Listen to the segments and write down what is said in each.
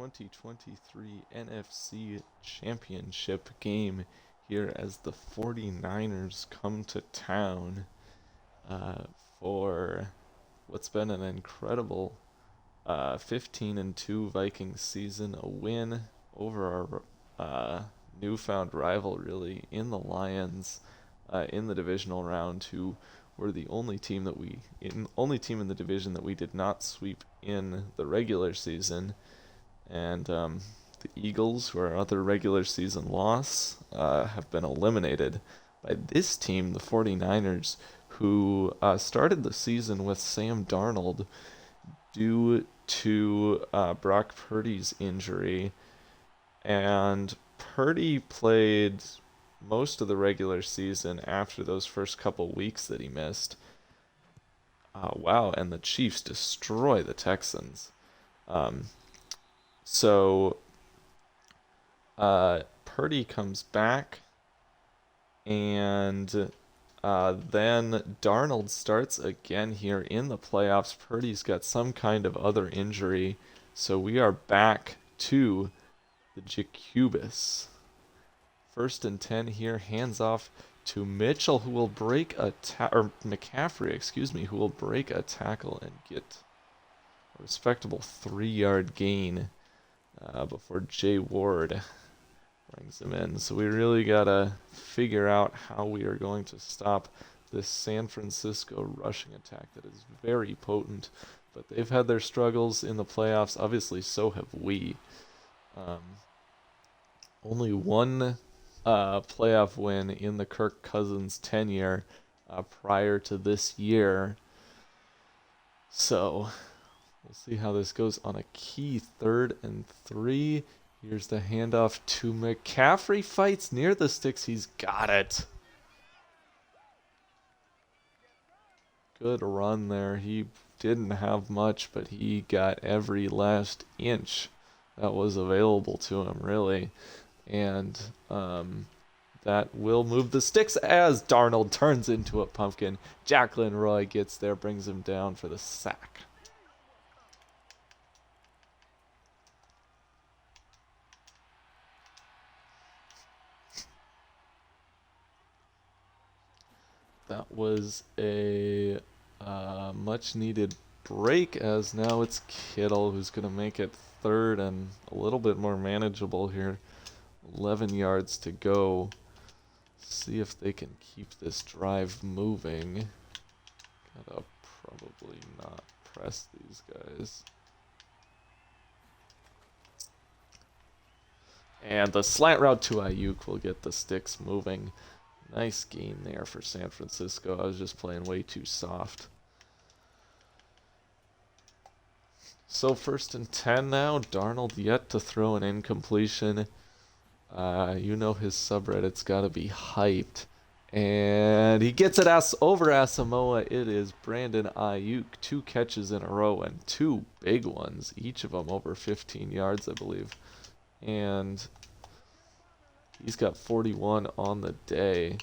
2023 NFC Championship game here as the 49ers come to town for what's been an incredible 15-2 Vikings season, a win over our newfound rival, really, in the Lions in the divisional round, who were the only team in the division that we did not sweep in the regular season. And the Eagles, who are our other regular season loss, have been eliminated by this team, the 49ers, who started the season with Sam Darnold due to Brock Purdy's injury. And Purdy played most of the regular season after those first couple weeks that he missed. Wow, and the Chiefs destroy the Texans. So Purdy comes back, and then Darnold starts again here in the playoffs. Purdy's got some kind of other injury, so we are back to the GEQBUS. 1st and 10 here, hands off to Mitchell, who will break a McCaffrey, who will break a tackle and get a respectable 3-yard gain before Jay Ward brings him in. So we really gotta figure out how we are going to stop this San Francisco rushing attack that is very potent, but they've had their struggles in the playoffs. Obviously, so have we. Only one playoff win in the Kirk Cousins tenure prior to this year. So we'll see how this goes on a key 3rd and 3. Here's the handoff to McCaffrey. Fights near the sticks. He's got it. Good run there. He didn't have much, but he got every last inch that was available to him, really. And that will move the sticks as Darnold turns into a pumpkin. Jacqueline Roy gets there, brings him down for the sack. That was a much-needed break, as now it's Kittle who's going to make it 3rd and a little bit more manageable here. 11 yards to go. See if they can keep this drive moving. Gotta probably not press these guys. And the slant route to Ayuk will get the sticks moving. Nice gain there for San Francisco. I was just playing way too soft. So 1st and 10 now. Darnold yet to throw an incompletion. You know his subreddit's got to be hyped. And he gets it over Asamoah. It is Brandon Ayuk. 2 catches in a row and 2 big ones. Each of them over 15 yards, I believe. And he's got 41 on the day.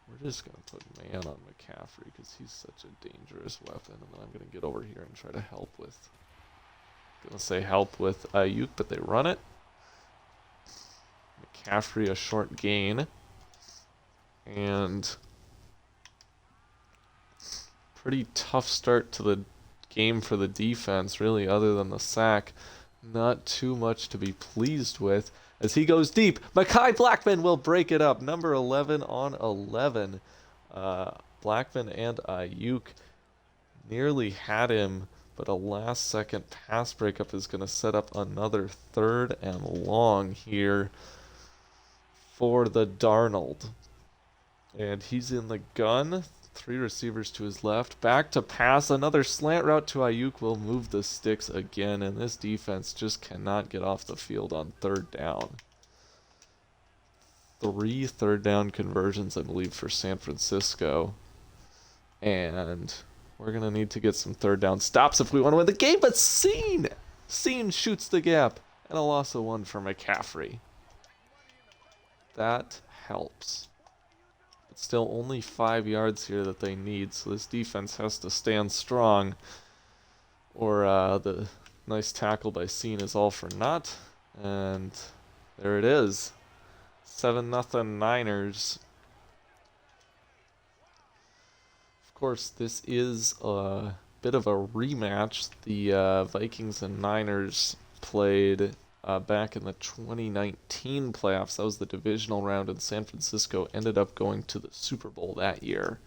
We're just going to put man on McCaffrey because he's such a dangerous weapon. And then I'm going to get over here and try to help with... help with Ayuk, but they run it. McCaffrey a short gain. And pretty tough start to the game for the defense, really, other than the sack. Not too much to be pleased with. As he goes deep, Mekhi Blackman will break it up. Number 11 on 11. Blackman and Ayuk nearly had him, but a last-second pass breakup is going to set up another 3rd and long here for the Darnold. And he's in the gun. 3 receivers to his left. Back to pass. Another slant route to Ayuk will move the sticks again, and this defense just cannot get off the field on 3rd down. 3 third down conversions, I believe, for San Francisco. And we're going to need to get some 3rd down stops if we want to win the game. But Scene shoots the gap. And a loss of 1 for McCaffrey. That helps. But still only 5 yards here that they need. So this defense has to stand strong. Or the Nice tackle by Scene is all for naught. And there it is. 7-0 Niners. Of course, this is a bit of a rematch. The Vikings and Niners played back in the 2019 playoffs. That was the divisional round, and San Francisco ended up going to the Super Bowl that year.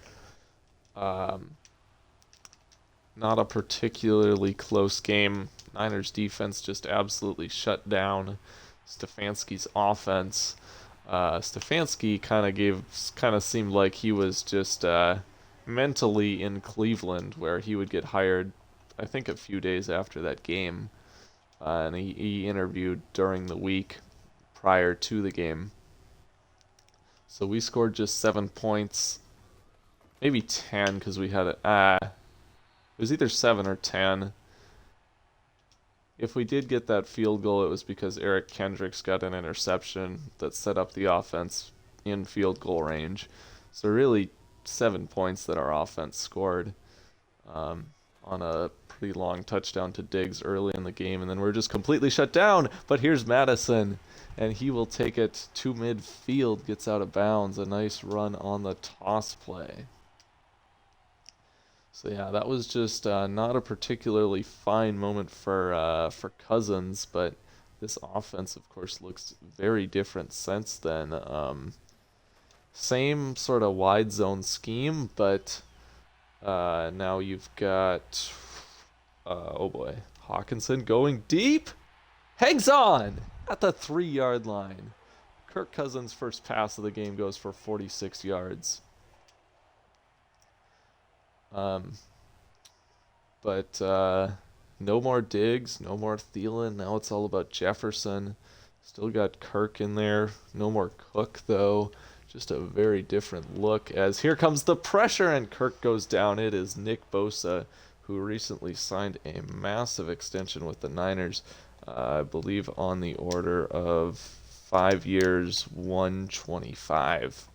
Not a particularly close game. Niners defense just absolutely shut down Stefanski's offense. Stefanski kind of seemed like he was just mentally in Cleveland, where he would get hired, I think, a few days after that game. And he interviewed during the week prior to the game. So we scored just 7 points. Maybe 10, because we had it. It was either 7 or 10. If we did get that field goal, it was because Eric Kendricks got an interception that set up the offense in field goal range. So really 7 points that our offense scored on a pretty long touchdown to Diggs early in the game, and then we're just completely shut down. But here's Madison, and he will take it to midfield, gets out of bounds. A nice run on the toss play. So yeah, that was just not a particularly fine moment for Cousins, but this offense, of course, looks very different since then. Same sort of wide zone scheme, but now you've got, oh boy, Hawkinson going deep, hangs on at the 3-yard line. Kirk Cousins' first pass of the game goes for 46 yards. But no more Diggs, no more Thielen. Now it's all about Jefferson. Still got Kirk in there. No more Cook, though. Just a very different look, as here comes the pressure, and Kirk goes down. It is Nick Bosa, who recently signed a massive extension with the Niners, I believe on the order of 5 years, 125.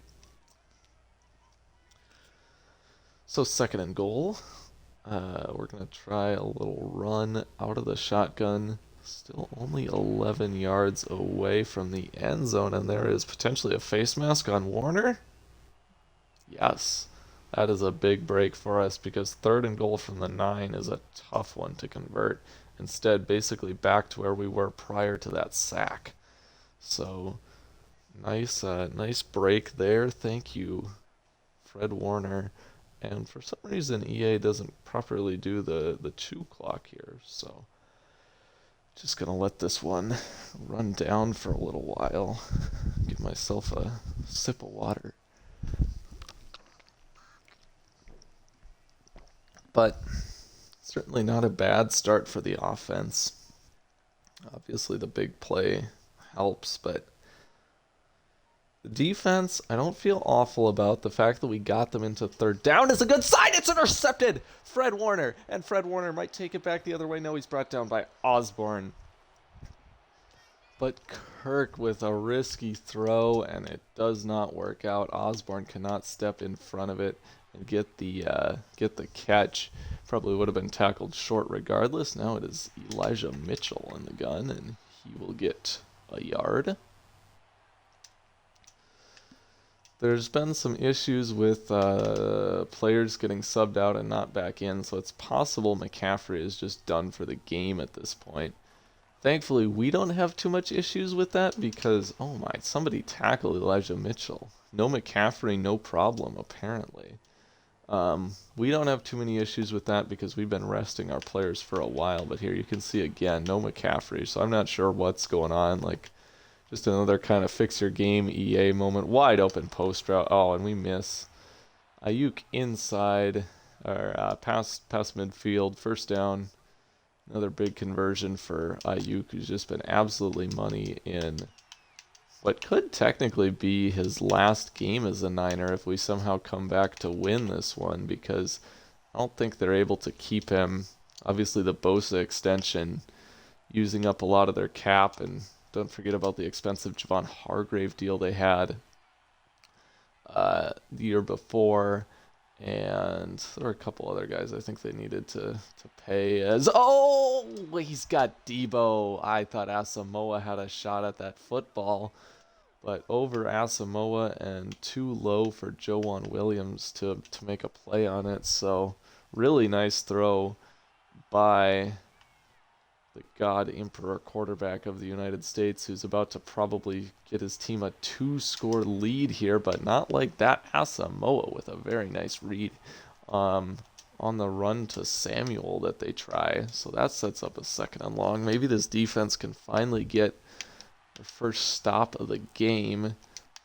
So 2nd and goal. We're going to try a little run out of the shotgun. Still only 11 yards away from the end zone, and there is potentially a face mask on Warner. Yes, that is a big break for us, because 3rd and goal from the 9 is a tough one to convert. Instead, basically back to where we were prior to that sack. So nice break there. Thank you, Fred Warner. And for some reason, EA doesn't properly do the chew clock here, so just gonna let this one run down for a little while. Give myself a sip of water. But certainly not a bad start for the offense. Obviously the big play helps, but the defense, I don't feel awful about. The fact that we got them into 3rd down is a good sign. It's intercepted. Fred Warner, and Fred Warner might take it back the other way. No, he's brought down by Osborne. But Kirk with a risky throw, and it does not work out. Osborne cannot step in front of it and get the catch. Probably would have been tackled short regardless. Now it is Elijah Mitchell in the gun, and he will get a yard. There's been some issues with players getting subbed out and not back in, so it's possible McCaffrey is just done for the game at this point. Thankfully, we don't have too much issues with that because, oh my, somebody tackled Elijah Mitchell. No McCaffrey, no problem, apparently. We don't have too many issues with that because we've been resting our players for a while, but here you can see again, no McCaffrey, so I'm not sure what's going on. Like, just another kind of fix your game EA moment. Wide open post route. Oh, and we miss. Ayuk inside, or past midfield, 1st down. Another big conversion for Ayuk, who's just been absolutely money in what could technically be his last game as a Niner if we somehow come back to win this one, because I don't think they're able to keep him. Obviously the Bosa extension using up a lot of their cap, and don't forget about the expensive Javon Hargrave deal they had the year before. And there were a couple other guys I think they needed to pay as... Oh, he's got Debo. I thought Asamoah had a shot at that football. But over Asamoah and too low for Joejuan Williams to make a play on it. So really nice throw by the God Emperor quarterback of the United States, who's about to probably get his team a 2-score lead here, but not like that. Asamoah with a very nice read on the run to Samuel that they try. So that sets up a 2nd and long. Maybe this defense can finally get the first stop of the game. I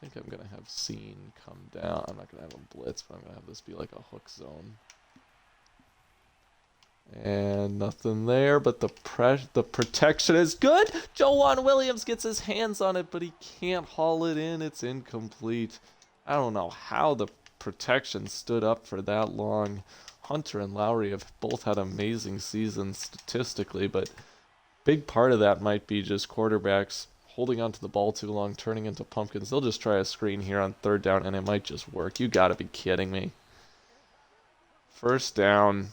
think I'm going to have Scene come down. I'm not going to have a blitz, but I'm going to have this be like a hook zone. And nothing there, but the protection is good. Joejuan Williams gets his hands on it, but he can't haul it in. It's incomplete. I don't know how the protection stood up for that long. Hunter and Lowry have both had amazing seasons statistically, but big part of that might be just quarterbacks holding onto the ball too long, turning into pumpkins. They'll just try a screen here on 3rd down, and it might just work. You gotta be kidding me. 1st down.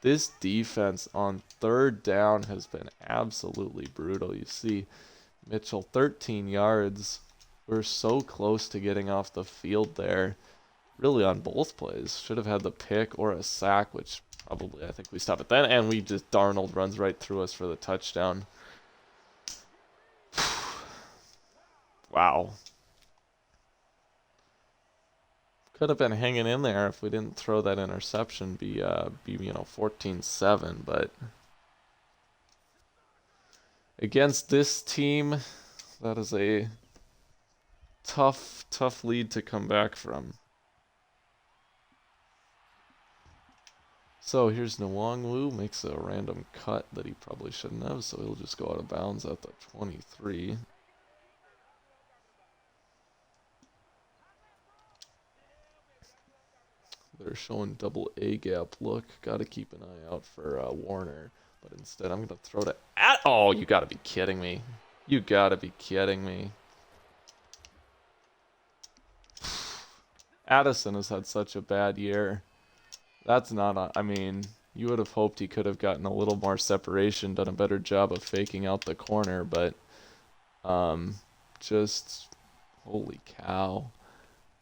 This defense on 3rd down has been absolutely brutal. You see Mitchell, 13 yards. We're so close to getting off the field there. Really on both plays. Should have had the pick or a sack, which probably I think we stop it then. And we just, Darnold runs right through us for the touchdown. Wow. Could have been hanging in there if we didn't throw that interception, be 14-7, but against this team, that is a tough lead to come back from. So here's Nwangwu, makes a random cut that he probably shouldn't have, so he'll just go out of bounds at the 23. They're showing double A gap look. Got to keep an eye out for Warner. But instead, I'm going to throw to... Oh, you got to be kidding me. You got to be kidding me. Addison has had such a bad year. That's not... I mean, you would have hoped he could have gotten a little more separation, done a better job of faking out the corner, but... just... Holy cow.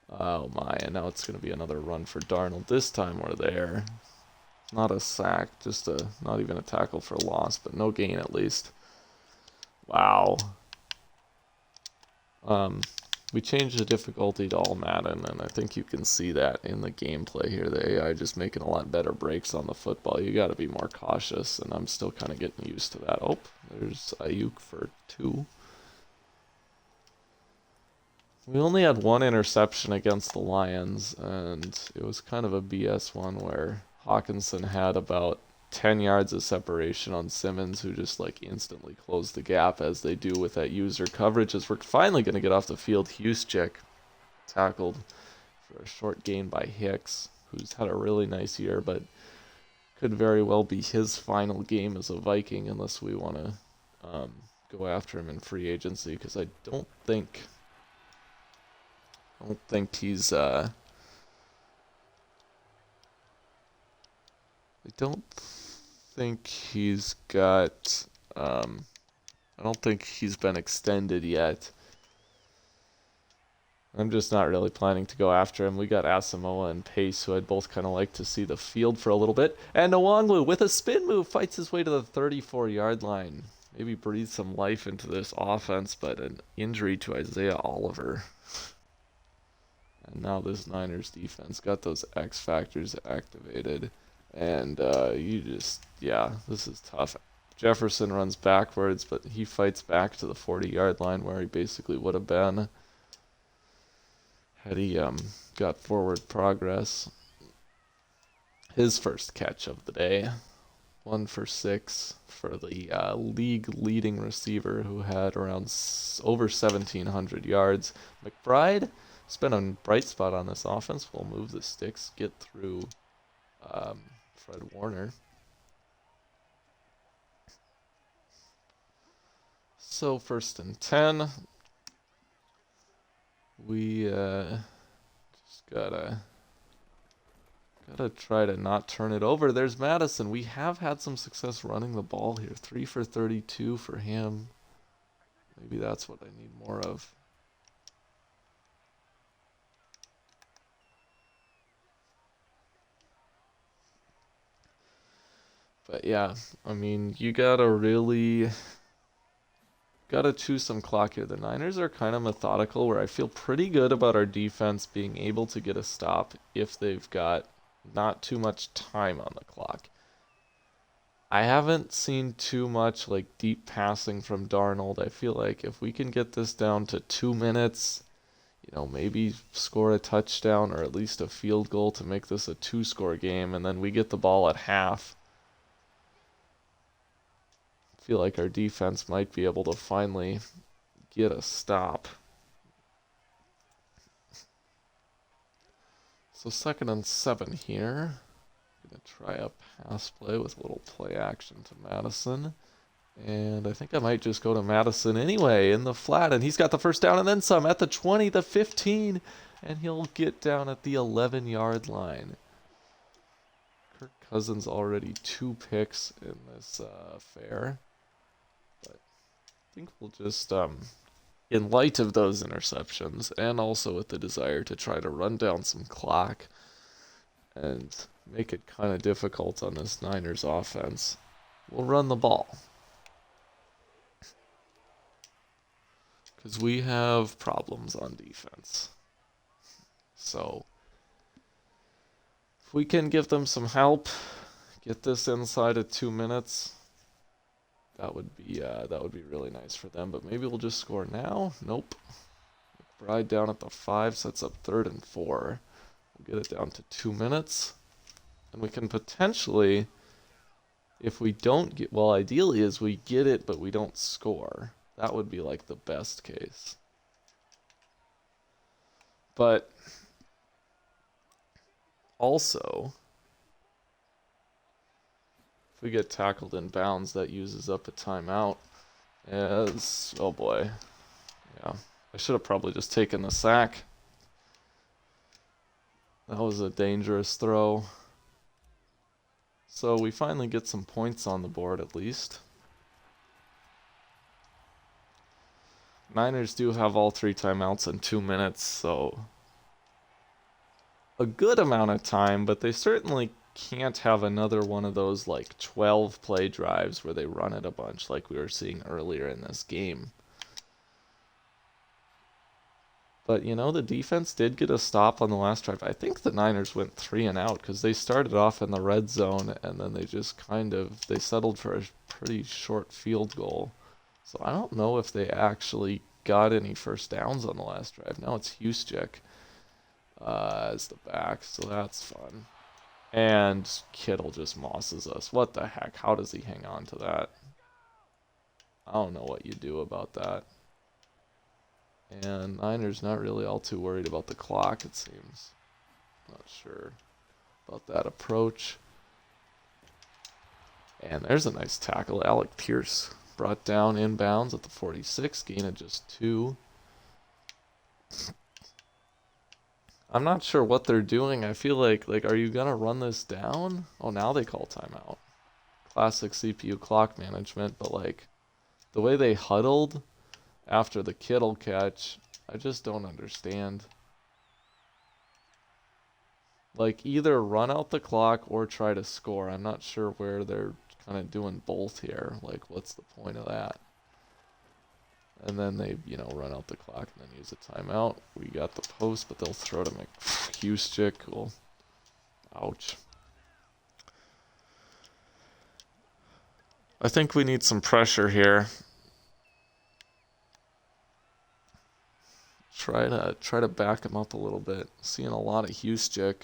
Oh my, and now it's going to be another run for Darnold. This time we're there. Not a sack, just not even a tackle for loss, but no gain at least. Wow. We changed the difficulty to all Madden, and I think you can see that in the gameplay here. The AI just making a lot better breaks on the football. You got to be more cautious, and I'm still kind of getting used to that. Oh, there's Ayuk for 2. We only had 1 interception against the Lions, and it was kind of a BS one where Hawkinson had about 10 yards of separation on Simmons, who just like instantly closed the gap as they do with that user coverage. As we're finally going to get off the field, Juszczyk tackled for a short gain by Hicks, who's had a really nice year, but could very well be his final game as a Viking unless we want to go after him in free agency, because I don't think he's I don't think he's got I don't think he's been extended yet. I'm just not really planning to go after him. We got Asamoah and Pace, who I'd both kind of like to see the field for a little bit. And Nwangwu, with a spin move, fights his way to the 34-yard line. Maybe breathe some life into this offense, but an injury to Isaiah Oliver. And now this Niners defense got those X factors activated. And this is tough. Jefferson runs backwards, but he fights back to the 40-yard line where he basically would have been had he got forward progress. His first catch of the day. 1 for 6 for the league leading receiver who had around over 1,700 yards. McBride has been a bright spot on this offense. We'll move the sticks, get through Fred Warner. So 1st and 10. We just gotta Gotta try to not turn it over. There's Madison. We have had some success running the ball here. 3 for 32 for him. Maybe that's what I need more of. But yeah, I mean, you gotta choose some clock here. The Niners are kind of methodical, where I feel pretty good about our defense being able to get a stop if they've got not too much time on the clock. I haven't seen too much like deep passing from Darnold. I feel like if we can get this down to 2 minutes, maybe score a touchdown or at least a field goal to make this a 2-score game, and then we get the ball at half. I feel like our defense might be able to finally get a stop. So 2nd and 7 here. Gonna try a pass play with a little play action to Madison. And I think I might just go to Madison anyway in the flat. And he's got the first down and then some at the 20, the 15. And he'll get down at the 11-yard line. Kirk Cousins already 2 picks in this affair. But I think we'll just, in light of those interceptions, and also with the desire to try to run down some clock and make it kind of difficult on this Niners offense, we'll run the ball. Because we have problems on defense. So if we can give them some help, get this inside of 2 minutes, that would be really nice for them. But maybe we'll just score now. Nope. McBride down at the 5 sets up 3rd and 4. We'll get it down to 2 minutes, and we can potentially, if we don't get, well, ideally is we get it but we don't score. That would be like the best case. But also, if we get tackled in bounds, that uses up a timeout. Oh boy. Yeah, I should have probably just taken the sack. That was a dangerous throw. So we finally get some points on the board at least. Niners do have all 3 timeouts in 2 minutes, so a good amount of time, but they certainly can't have another one of those like 12 play drives where they run it a bunch like we were seeing earlier in this game. But, the defense did get a stop on the last drive. I think the Niners went 3 and out because they started off in the red zone and then they just they settled for a pretty short field goal. So I don't know if they actually got any first downs on the last drive. Now it's Juszczyk as the back, so that's fun. And Kittle just mosses us. What the heck? How does he hang on to that? I don't know what you do about that. And Niners not really all too worried about the clock, it seems. Not sure about that approach. And there's a nice tackle. Alec Pierce brought down inbounds at the 46, gain of just 2. I'm not sure what they're doing. I feel like, are you going to run this down? Oh, now they call timeout. Classic CPU clock management, but the way they huddled after the Kittle catch, I just don't understand. Either run out the clock or try to score. I'm not sure where they're kind of doing both here. What's the point of that? And then they, run out the clock and then use a timeout. We got the post, but they'll throw to Juszczyk. Cool. Ouch. I think we need some pressure here. Try to back him up a little bit. Seeing a lot of Juszczyk.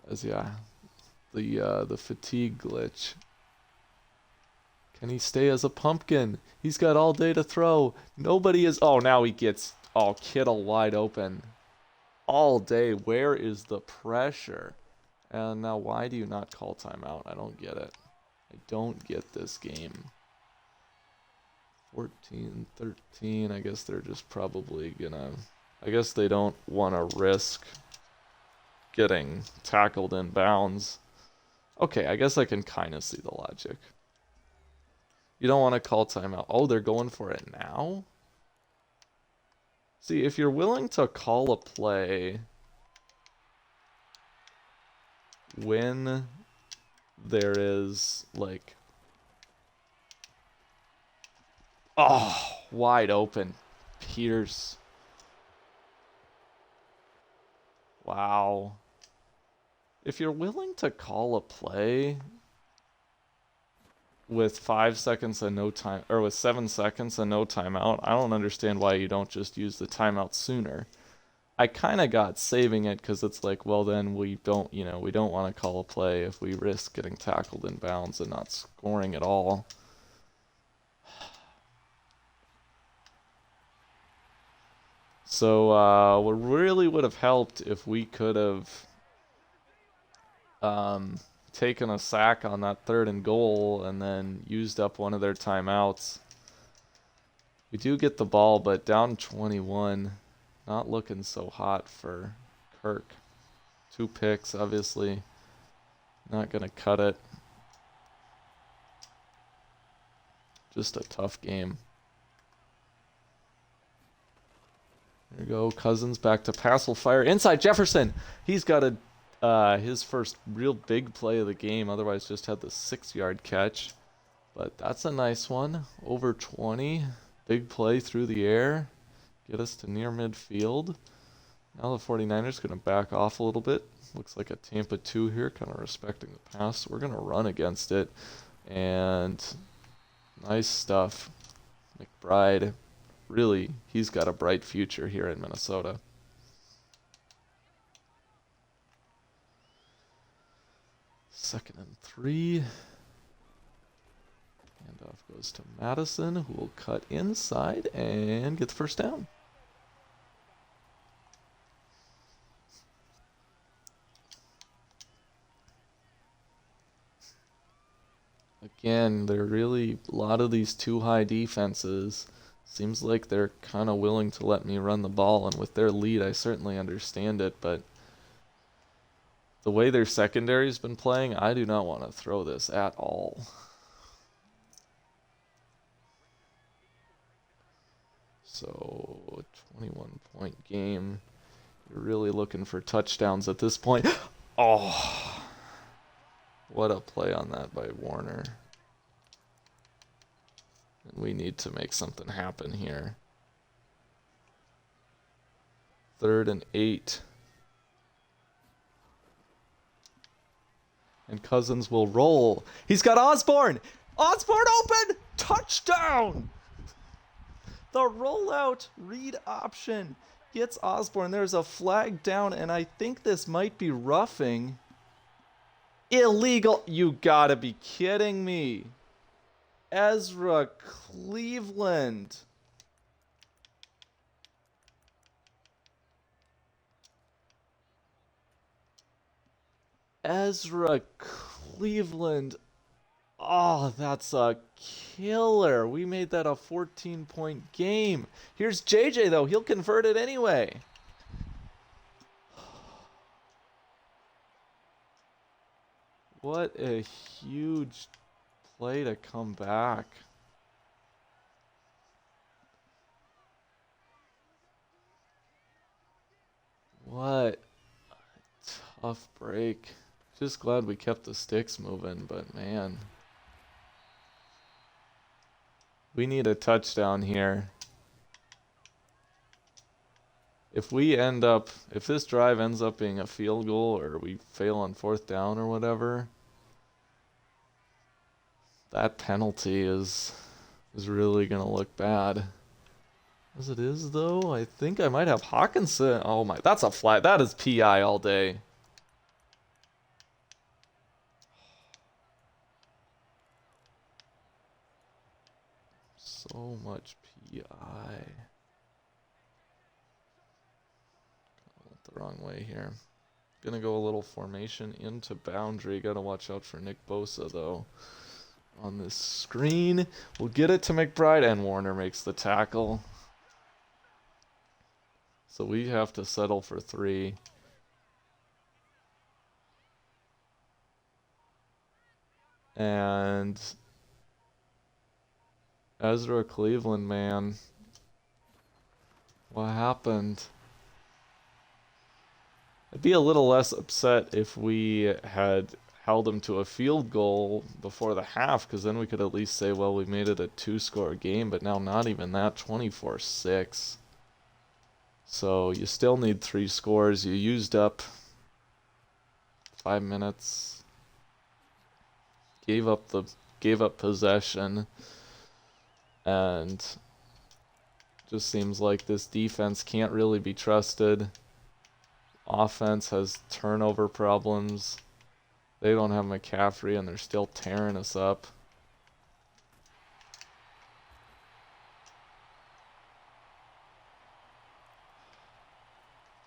As the fatigue glitch. Can he stay as a pumpkin? He's got all day to throw. Nobody is. Oh, now he gets Kittle wide open. All day. Where is the pressure? And now why do you not call timeout? I don't get it. I don't get this game. 14-13. I guess they're just probably gonna. I guess they don't want to risk getting tackled in bounds. Okay, I guess I can kind of see the logic. You don't want to call timeout. Oh, they're going for it now? See, if you're willing to call a play when there is, like... Oh, wide open. Pierce. Wow. If you're willing to call a play with 5 seconds and no time, or with 7 seconds and no timeout, I don't understand why you don't just use the timeout sooner. I kind of got saving it because it's like, well, then we don't want to call a play if we risk getting tackled in bounds and not scoring at all. So, what really would have helped if we could have taken a sack on that 3rd and goal and then used up one of their timeouts. We do get the ball, but down 21. Not looking so hot for Kirk. 2 picks, obviously. Not going to cut it. Just a tough game. There you go. Cousins back to pass will fire. Inside Jefferson. He's got his first real big play of the game. Otherwise just had the 6-yard catch. But that's a nice one. Over 20. Big play through the air. Get us to near midfield. Now the 49ers going to back off a little bit. Looks like a Tampa 2 here, kind of respecting the pass. We're going to run against it. And nice stuff. McBride, really, he's got a bright future here in Minnesota. Second and 3. Handoff goes to Madison, who will cut inside and get the first down. Again, they're really, a lot of these too high defenses, seems like they're kind of willing to let me run the ball, and with their lead, I certainly understand it, but the way their secondary's been playing, I do not want to throw this at all. So, 21-point game. You're really looking for touchdowns at this point. Oh, what a play on that by Warner. And we need to make something happen here. 3rd and 8. And Cousins will roll. He's got Osborne! Osborne open! Touchdown! The rollout read option gets Osborne. There's a flag down, and I think this might be roughing. Illegal. You gotta be kidding me. Ezra Cleveland. Ezra Cleveland. Oh, that's a killer. We made that a 14-point game. Here's JJ, though. He'll convert it anyway. What a huge play to come back. What a tough break. Just glad we kept the sticks moving, but man. We need a touchdown here. If this drive ends up being a field goal or we fail on 4th down or whatever, that penalty is really going to look bad. As it is, though, I think I might have Hawkinson. Oh my, that's a flag. That is PI all day. So much PI. Went the wrong way here. Gonna go a little formation into boundary. Gotta watch out for Nick Bosa, though. On this screen, we'll get it to McBride, and Warner makes the tackle. So we have to settle for 3. And Ezra Cleveland, man. What happened? I'd be a little less upset if we had held him to a field goal before the half, because then we could at least say, well, we made it a 2-score game, but now not even that, 24-6. So you still need 3 scores. You used up 5 minutes. Gave up possession. And just seems like this defense can't really be trusted. Offense has turnover problems. They don't have McCaffrey, and they're still tearing us up.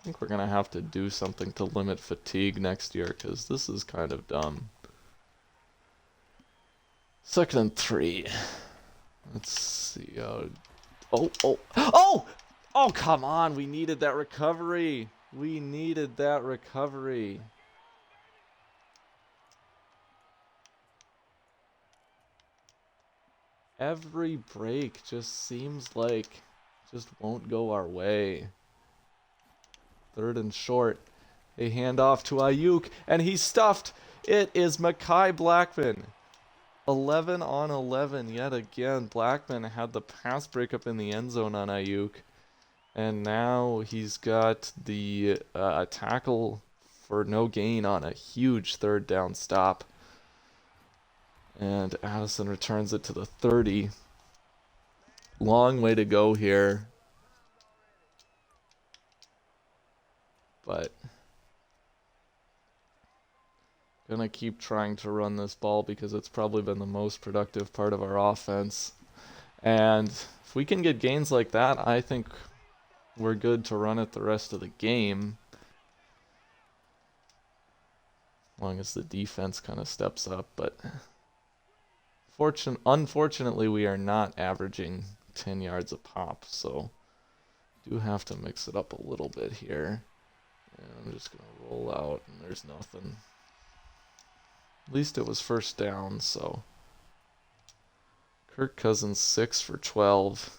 I think we're going to have to do something to limit fatigue next year, because this is kind of dumb. 2nd and 3. Let's see. Oh, come on. We needed that recovery. We needed that recovery. Every break just seems like just won't go our way. 3rd and short. A handoff to Ayuk, and he's stuffed. It is Mekhi Blackman. 11 on 11 yet again. Blackman had the pass breakup in the end zone on Ayuk. And now he's got the tackle for no gain on a huge 3rd down stop. And Addison returns it to the 30. Long way to go here. But gonna keep trying to run this ball because it's probably been the most productive part of our offense. And if we can get gains like that, I think we're good to run it the rest of the game. As long as the defense kind of steps up. But unfortunately, we are not averaging 10 yards a pop. So do have to mix it up a little bit here. And I'm just going to roll out, and there's nothing. At least it was 1st down, so. Kirk Cousins 6 for 12.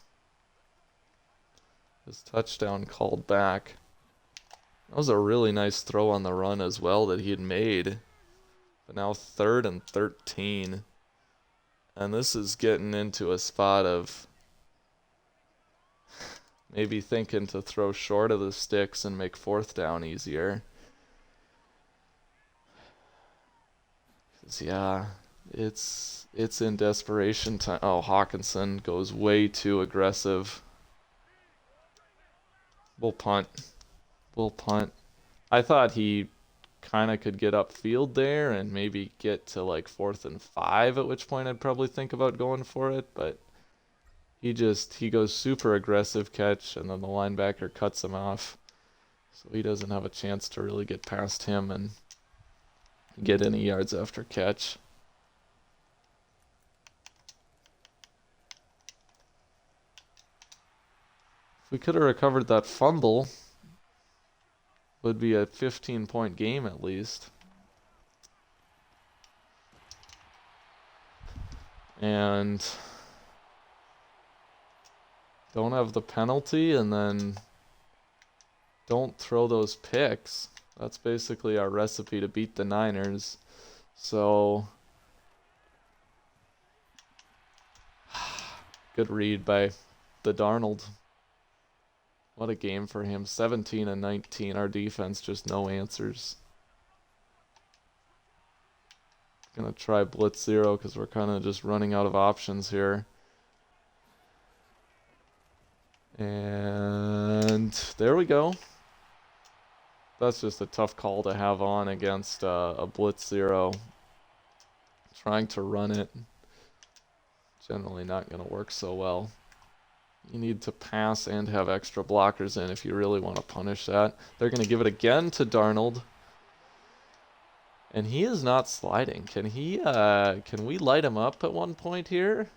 His touchdown called back. That was a really nice throw on the run as well that he had made. But now 3rd and 13. And this is getting into a spot of maybe thinking to throw short of the sticks and make 4th down easier. Yeah, it's in desperation time. Oh, Hawkinson goes way too aggressive. We'll punt. I thought he kind of could get upfield there and maybe get to like 4th and 5, at which point I'd probably think about going for it, but he goes super aggressive catch, and then the linebacker cuts him off. So he doesn't have a chance to really get past him and get any yards after catch. If we could have recovered that fumble, would be a 15-point game at least. And don't have the penalty, and then don't throw those picks. That's basically our recipe to beat the Niners. So, good read by the Darnold. What a game for him. 17 and 19. Our defense, just no answers. Gonna try blitz 0 because we're kind of just running out of options here. And there we go. That's just a tough call to have on against a blitz 0. Trying to run it, generally not going to work so well. You need to pass and have extra blockers in if you really want to punish that. They're going to give it again to Darnold. And he is not sliding. Can we light him up at one point here?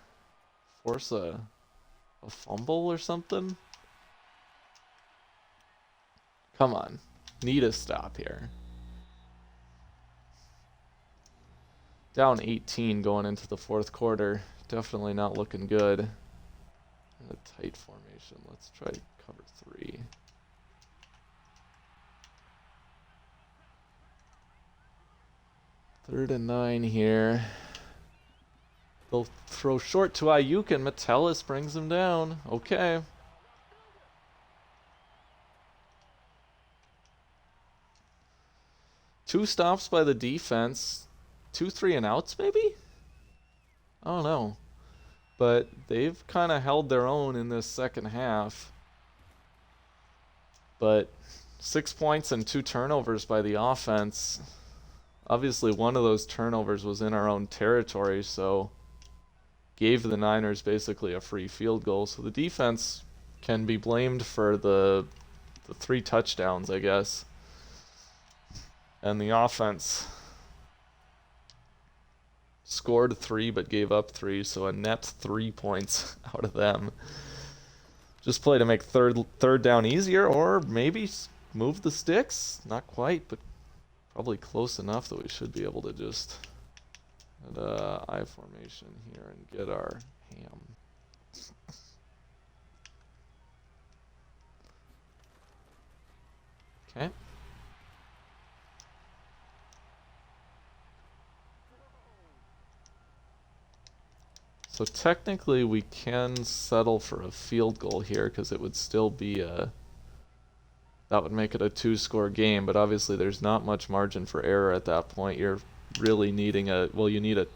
Force a fumble or something? Come on. Need a stop here. Down 18 going into the fourth quarter. Definitely not looking good. In a tight formation. Let's try cover 3. Third and 9 here. They'll throw short to Ayuk, and Metellus brings him down. Okay. Two stops by the defense. 2 3 and outs, maybe? I don't know. But they've kind of held their own in this second half. But 6 points and 2 turnovers by the offense. Obviously, one of those turnovers was in our own territory, so gave the Niners basically a free field goal. So the defense can be blamed for the 3 touchdowns, I guess. And the offense scored 3 but gave up 3, so a net 3 points out of them. Just play to make third down easier, or maybe move the sticks. Not quite, but probably close enough that we should be able to just at I formation here and get our ham. Okay. So technically we can settle for a field goal here because it would still be that would make it a 2-score game, but obviously there's not much margin for error at that point. You're really needing you need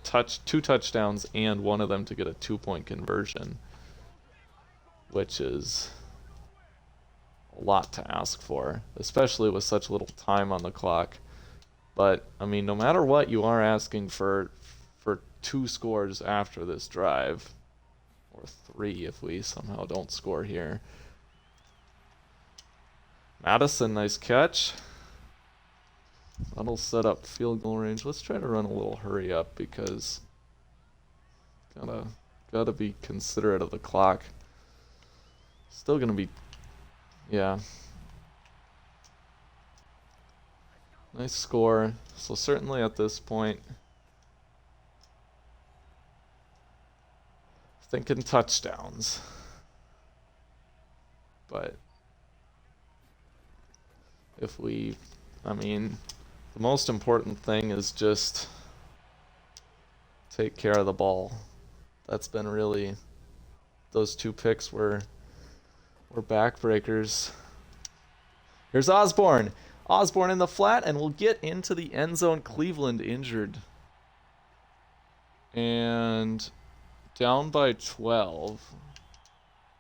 2 touchdowns and one of them to get a 2-point conversion, which is a lot to ask for, especially with such little time on the clock. But I mean, no matter what, you are asking for 2 scores after this drive, or 3 if we somehow don't score here. Madison, nice catch. That'll set up field goal range. Let's try to run a little hurry up because gotta be considerate of the clock. Still gonna be, yeah. Nice score. So certainly at this point, thinking touchdowns. But if we, I mean, the most important thing is just take care of the ball. That's been really, those 2 picks were backbreakers. Here's Osborne. Osborne in the flat, and we'll get into the end zone. Cleveland injured. And down by 12.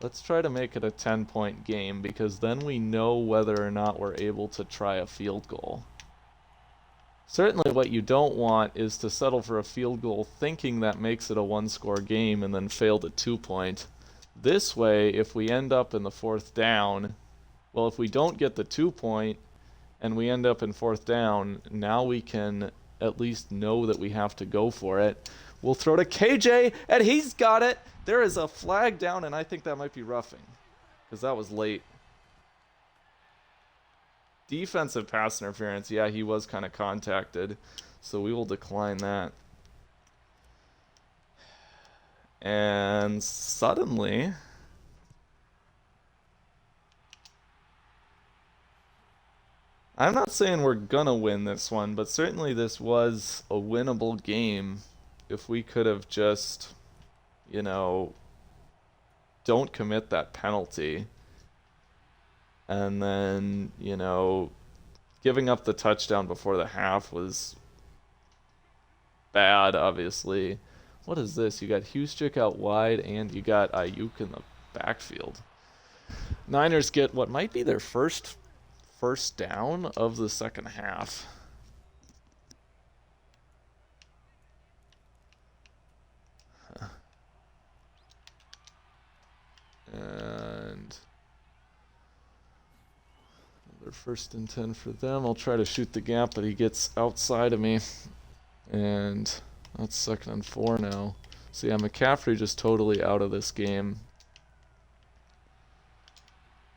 Let's try to make it a 10-point game because then we know whether or not we're able to try a field goal. Certainly what you don't want is to settle for a field goal thinking that makes it a 1-score game and then fail to 2-point. This way, if we end up in the 4th down, well, if we don't get the 2-point and we end up in 4th down, now we can at least know that we have to go for it. We'll throw to KJ, and he's got it. There is a flag down, and I think that might be roughing because that was late. Defensive pass interference. Yeah, he was kind of contacted, so we will decline that. And suddenly, I'm not saying we're gonna win this one, but certainly this was a winnable game if we could have just, you know, don't commit that penalty. And then, you know, giving up the touchdown before the half was bad, obviously. What is this? You got Hustick out wide, and you got Ayuk in the backfield. Niners get what might be their first down of the second half. And another 1st and 10 for them. I'll try to shoot the gap, but he gets outside of me. And that's 2nd and 4 now. So yeah, McCaffrey just totally out of this game.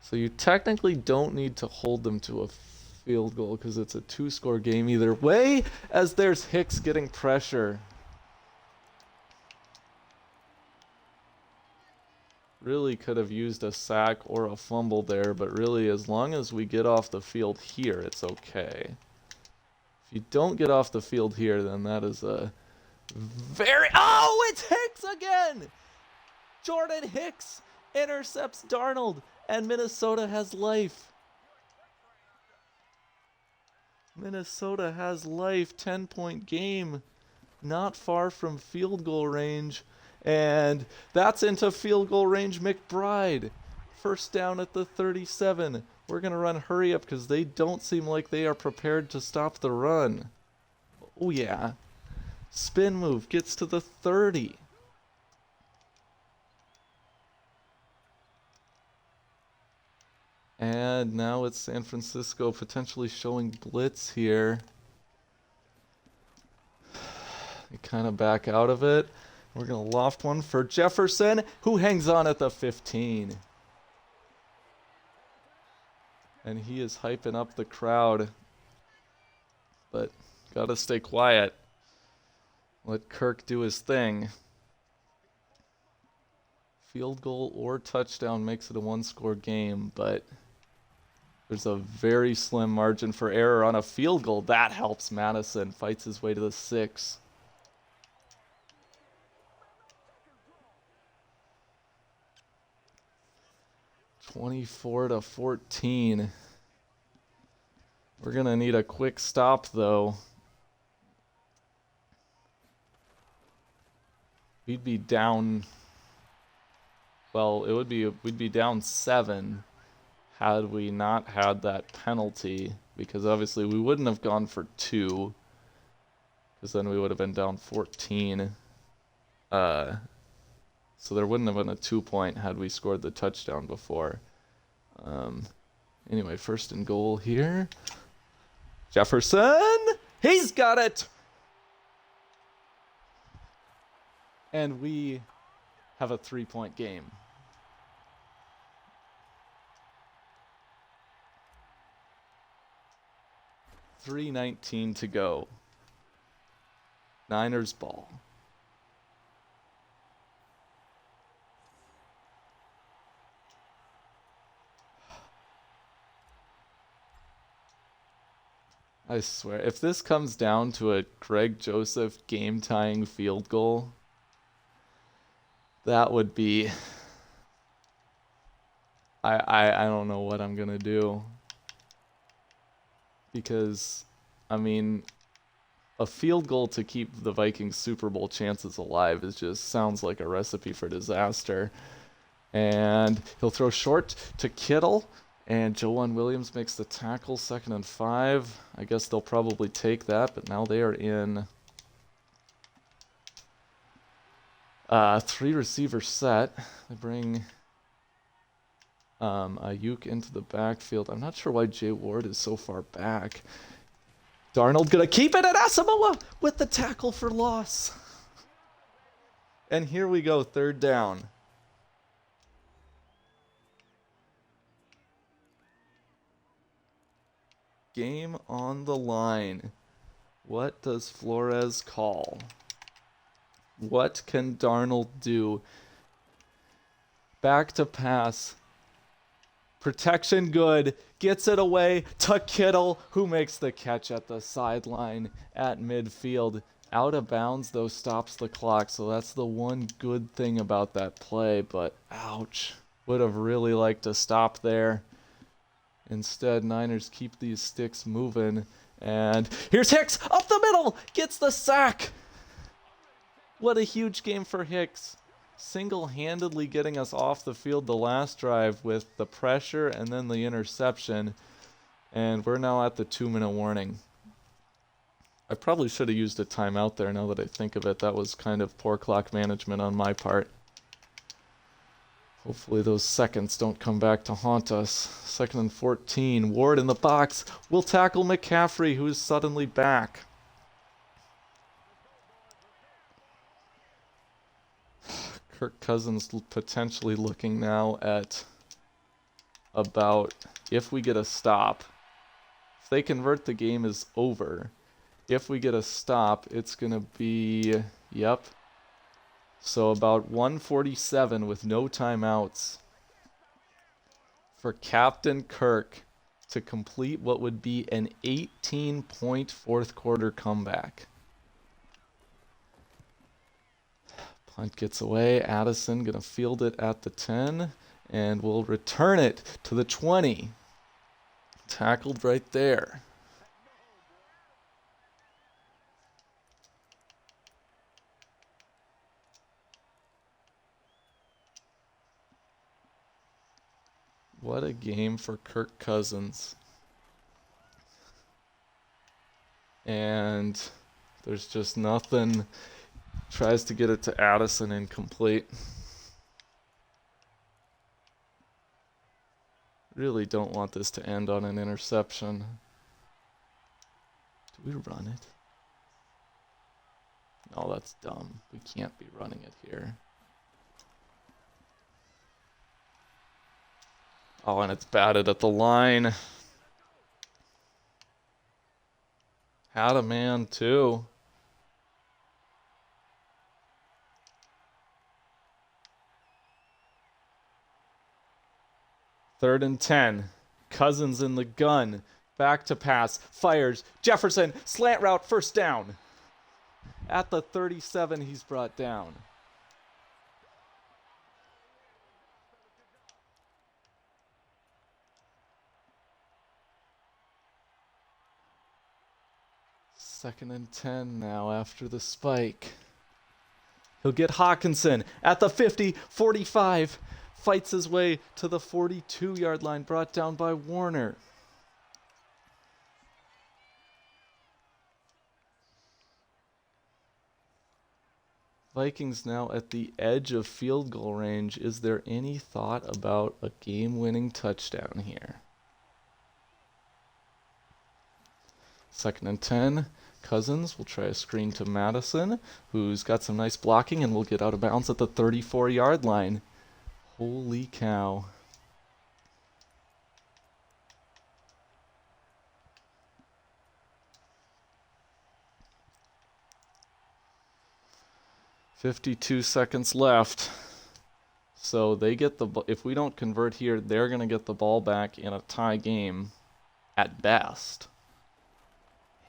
So you technically don't need to hold them to a field goal because it's a 2-score game either way, as there's Hicks getting pressure. Really could have used a sack or a fumble there, but really as long as we get off the field here, it's okay. If you don't get off the field here, then that is a very... Oh, it's Hicks again! Jordan Hicks intercepts Darnold, and Minnesota has life. Minnesota has life. 10-point game. Not far from field goal range. And that's into field goal range McBride. First down at the 37. We're going to run hurry up because they don't seem like they are prepared to stop the run. Oh, yeah. Spin move gets to the 30. And now it's San Francisco potentially showing blitz here. They kind of back out of it. We're going to loft one for Jefferson, who hangs on at the 15. And he is hyping up the crowd. But got to stay quiet. Let Kirk do his thing. Field goal or touchdown makes it a one-score game, but there's a very slim margin for error on a field goal. That helps Madison. Fights his way to the 6. (24-14). We're going to need a quick stop, though. We'd be down... Well, we'd be down 7 had we not had that penalty, because obviously we wouldn't have gone for 2, because then we would have been down 14. So there wouldn't have been a 2-point had we scored the touchdown before. Anyway, first and goal here. Jefferson! He's got it! And we have a 3-point game. .3:19 to go. Niners ball. I swear, if this comes down to a Greg Joseph game-tying field goal, that would be... I don't know what I'm gonna do. Because, I mean, a field goal to keep the Vikings Super Bowl chances alive sounds like a recipe for disaster. And he'll throw short to Kittle, and Joanne Williams makes the tackle, 2nd and 5. I guess they'll probably take that, but now they are in 3-receiver set. They bring Ayuk into the backfield. I'm not sure why Jay Ward is so far back. Darnold gonna keep it at Asamoah with the tackle for loss. And here we go, 3rd down. Game on the line. What does Flores call? What can Darnold do? Back to pass. Protection good. Gets it away to Kittle, who makes the catch at the sideline at midfield. Out of bounds, though, stops the clock. So that's the one good thing about that play. But ouch. Would have really liked to stop there. Instead, Niners keep these sticks moving. And here's Hicks up the middle. Gets the sack. What a huge game for Hicks. Single-handedly getting us off the field the last drive with the pressure and then the interception. And we're now at the 2-minute warning. I probably should have used a timeout there now that I think of it. That was kind of poor clock management on my part. Hopefully those seconds don't come back to haunt us. 2nd and 14. Ward in the box will tackle McCaffrey, who is suddenly back. Kirk Cousins potentially looking now at about, if we get a stop, if they convert, the game is over. If we get a stop, it's going to be, yep, So about 147 with no timeouts for Captain Kirk to complete what would be an 18-point fourth quarter comeback. Punt gets away. Addison going to field it at the 10 and will return it to the 20. Tackled right there. What a game for Kirk Cousins. And there's just nothing. Tries to get it to Addison, incomplete. Really don't want this to end on an interception. Do we run it? No, that's dumb. We can't be running it here. Oh, and it's batted at the line. Had a man, too. Third and 10. Cousins in the gun. Back to pass. Fires. Jefferson. Slant route. First down. At the 37, he's brought down. Second and 10 now after the spike. He'll get Hawkinson at the 50, 45. Fights his way to the 42-yard line, brought down by Warner. Vikings now at the edge of field goal range. Is there any thought about a game-winning touchdown here? Second and 10. Cousins will try a screen to Madison, who's got some nice blocking and will get out of bounds at the 34-yard line. Holy cow. $52 seconds left. So they get if we don't convert here, they're going to get the ball back in a tie game at best.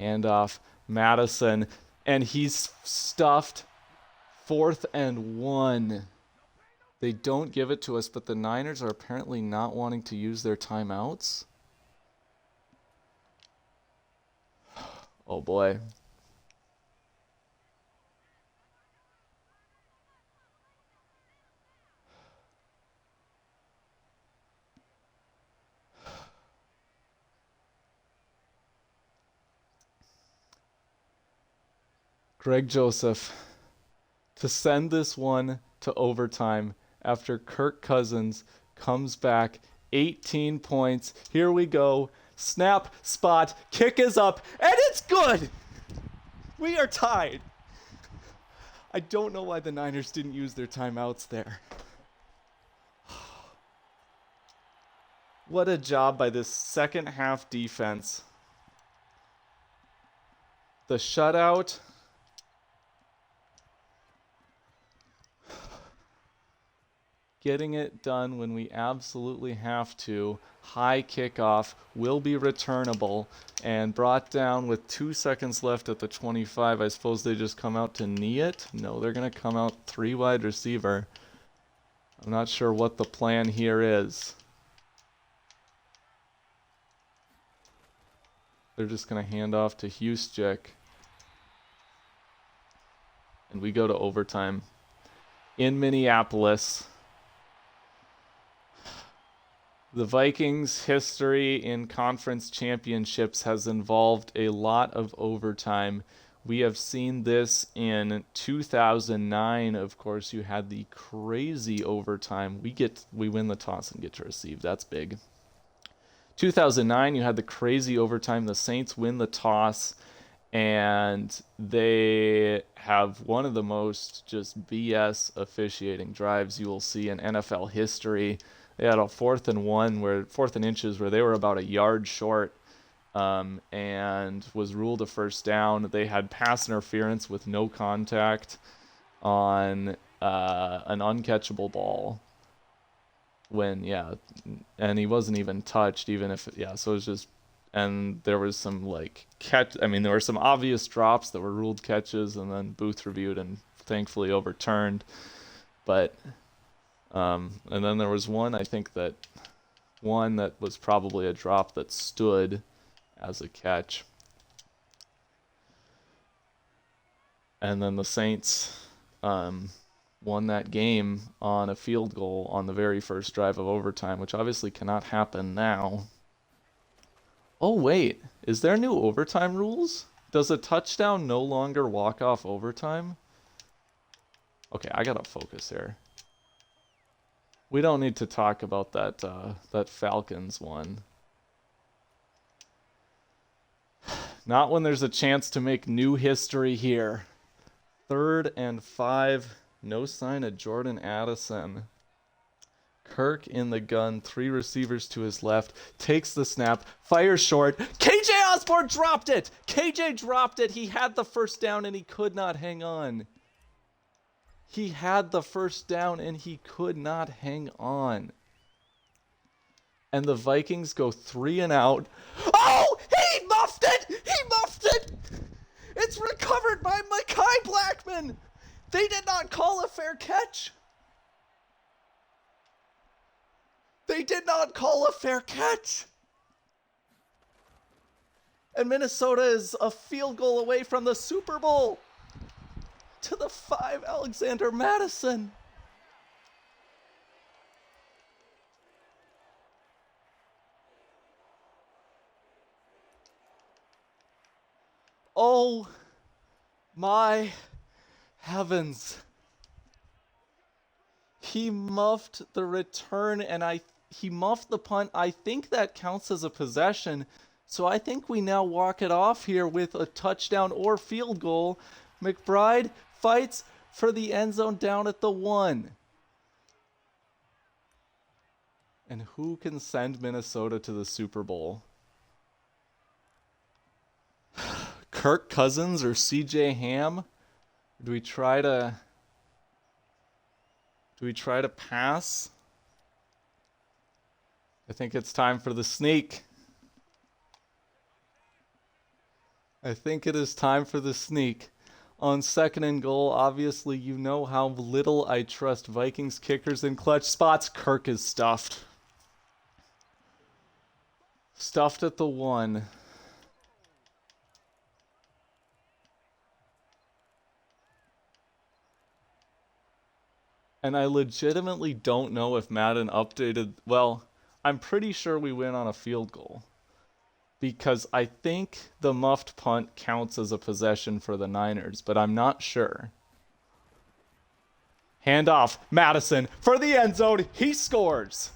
Handoff, Madison, and he's stuffed. 4th and 1. They don't give it to us, but the Niners are apparently not wanting to use their timeouts. Oh boy. Greg Joseph to send this one to overtime after Kirk Cousins comes back. 18 points. Here we go. Snap, spot, kick is up, and it's good! We are tied. I don't know why the Niners didn't use their timeouts there. What a job by this second half defense. The shutout. Getting it done when we absolutely have to. High kickoff will be returnable and brought down with 2 seconds left at the 25. I suppose they just come out to knee it? No, they're going to come out 3 wide receiver. I'm not sure what the plan here is. They're just going to hand off to Hustick. And we go to overtime in Minneapolis. The Vikings' history in conference championships has involved a lot of overtime. We have seen this in 2009. Of course, you had the crazy overtime. We win the toss and get to receive. That's big. 2009, you had the crazy overtime. The Saints win the toss, and they have one of the most just BS officiating drives you will see in NFL history. They had a 4th and 1, 4th and inches, where they were about a yard short, and was ruled a first down. They had pass interference with no contact on an uncatchable ball when, and he wasn't even touched, even if, so it was just, and there was some like there were some obvious drops that were ruled catches, and then Booth reviewed and thankfully overturned. But, and then there was one that was probably a drop that stood as a catch. And then the Saints won that game on a field goal on the very first drive of overtime, which obviously cannot happen now. Oh, wait. Is there new overtime rules? Does a touchdown no longer walk off overtime? Okay, I gotta focus here. We don't need to talk about that Falcons one. Not when there's a chance to make new history here. 3rd and 5. No sign of Jordan Addison. Kirk in the gun, 3 receivers to his left, takes the snap, fires short. KJ Osborne dropped it! KJ dropped it. He had the first down and he could not hang on. He had the first down and he could not hang on. And the Vikings go 3 and out. Oh! He muffed it! He muffed it! It's recovered by Mekhi Blackman! They did not call a fair catch. They did not call a fair catch. And Minnesota is a field goal away from the Super Bowl. To the 5, Alexander Mattison. Oh my heavens. He muffed the return and he muffed the punt. I think that counts as a possession. So I think we now walk it off here with a touchdown or field goal. McBride fights for the end zone down at the 1. And who can send Minnesota to the Super Bowl? Kirk Cousins or CJ Ham? Do we try to pass? I think it's time for the sneak. I think it is time for the sneak. On 2nd and goal, obviously you know how little I trust Vikings kickers in clutch spots. Kirk is stuffed. Stuffed at the 1. And I legitimately don't know if Madden updated. Well, I'm pretty sure we win on a field goal. Because I think the muffed punt counts as a possession for the Niners, but I'm not sure. Handoff, Madison for the end zone. He scores.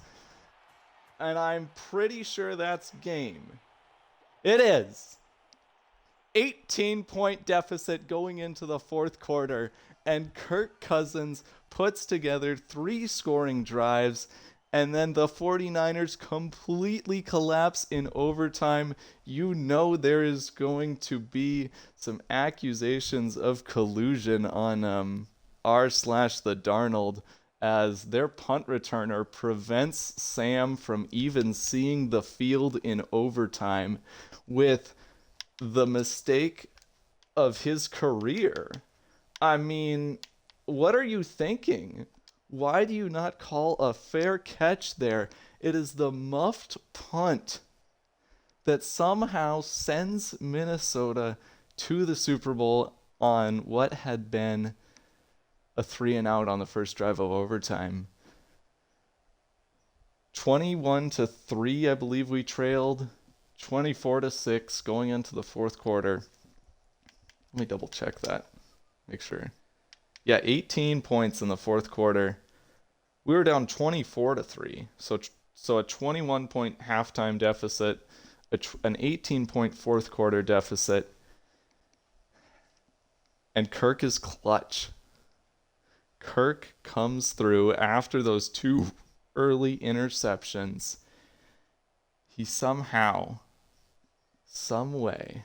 And I'm pretty sure that's game. It is. 18-point deficit going into the 4th quarter. And Kirk Cousins puts together 3 scoring drives. And then the 49ers completely collapse in overtime. You know there is going to be some accusations of collusion on r/the Darnold, as their punt returner prevents Sam from even seeing the field in overtime with the mistake of his career. I mean, what are you thinking? Why do you not call a fair catch there? It is the muffed punt that somehow sends Minnesota to the Super Bowl on what had been a 3 and out on the first drive of overtime. 21-3, I believe we trailed. 24-6 going into the 4th quarter. Let me double check that. Make sure. Yeah, 18 points in the 4th quarter. We were down 24-3. So a 21-point halftime deficit, an 18-point 4th quarter deficit. And Kirk is clutch. Kirk comes through after those 2 early interceptions. He somehow, somehow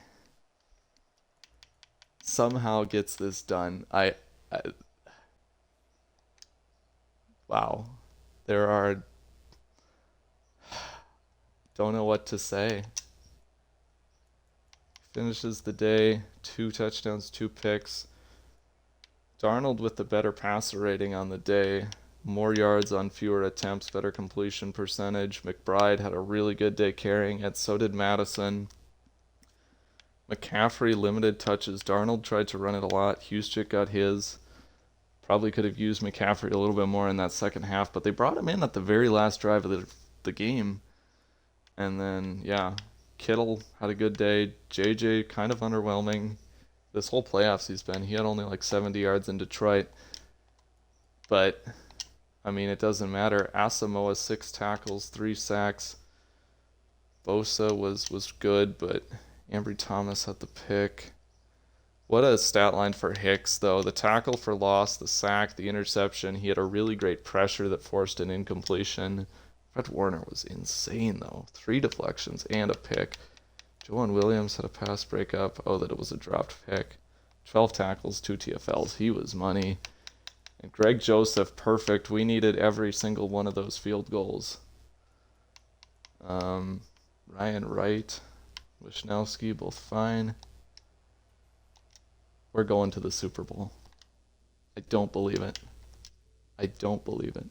gets this done. wow. There are, don't know what to say. Finishes the day, 2 touchdowns, 2 picks. Darnold with the better passer rating on the day. More yards on fewer attempts, better completion percentage. McBride had a really good day carrying it. So did Madison. McCaffrey limited touches. Darnold tried to run it a lot. Hugheschick got his. Probably could have used McCaffrey a little bit more in that second half, but they brought him in at the very last drive of the game. And then, yeah, Kittle had a good day. JJ kind of underwhelming. This whole playoffs he's been, he had only like 70 yards in Detroit. But, I mean, it doesn't matter. Asamoah, 6 tackles, 3 sacks. Bosa was good, but Ambry Thomas had the pick. What a stat line for Hicks, though. The tackle for loss, the sack, the interception. He had a really great pressure that forced an incompletion. Fred Warner was insane, though. 3 deflections and a pick. Joan Williams had a pass breakup. Oh, that it was a dropped pick. 12 tackles, 2 TFLs. He was money. And Greg Joseph, perfect. We needed every single one of those field goals. Ryan Wright, Wishnowski, both fine. We're going to the Super Bowl. I don't believe it. I don't believe it.